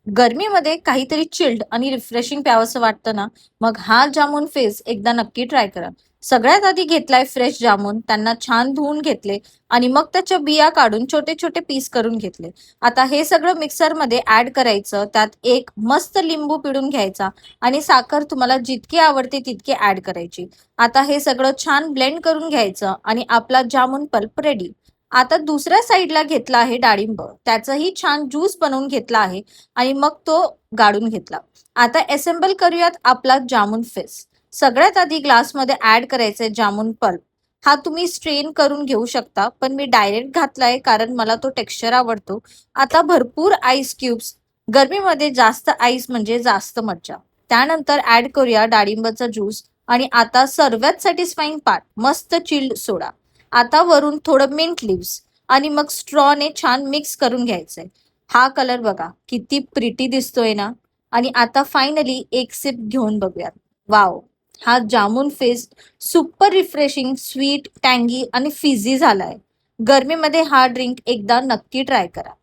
गरमीमध्ये काहीतरी चिल्ड आणि रिफ्रेशिंग प्यावंसं वाटतं ना, मग हा जामून फेस एकदा नक्की ट्राय करा. सगळ्यात आधी घेतलाय फ्रेश जामून, त्यांना छान धुवून घेतले आणि मग त्याच्या बिया काढून छोटे छोटे पीस करून घेतले. आता हे सगळं मिक्सरमध्ये ऍड करायचं. त्यात एक मस्त लिंबू पिळून घ्यायचा आणि साखर तुम्हाला जितकी आवडते तितकी ऍड करायची. आता हे सगळं छान ब्लेंड करून घ्यायचं आणि आपला जामून पल्प रेडी. आता दुसऱ्या साईडला घेतला आहे डाळिंब, त्याचंही छान ज्यूस बनवून घेतला आहे आणि मग तो गाळून घेतला. आता असेंबल करूयात आपला जामून फेस. सगळ्यात आधी ग्लासमध्ये ऍड करायचे जामून पल्प. हा तुम्ही स्ट्रेन करून घेऊ शकता, पण मी डायरेक्ट घातलाय कारण मला तो टेक्स्चर आवडतो. आता भरपूर आईस क्यूब्स. गरमीमध्ये जास्त आईस म्हणजे जास्त मज्जा. त्यानंतर ऍड करूया डाळिंबाचा ज्यूस आणि आता सर्वात सॅटिस्फाईंग पार्ट, मस्त चिल्ड सोडा. आता वरून थोडं मिंट लिव्स आणि मग स्ट्रॉने छान मिक्स करून घ्यायचंय. हा कलर बघा किती प्रिटी दिसतोय ना. आणि आता फायनली एक सिप घेऊन बघूयात. वाव, हा जामून फेस सुपर रिफ्रेशिंग, स्वीट, टँगी आणि फिझी झालाय. गरमीमध्ये हा ड्रिंक एकदा नक्की ट्राय करा.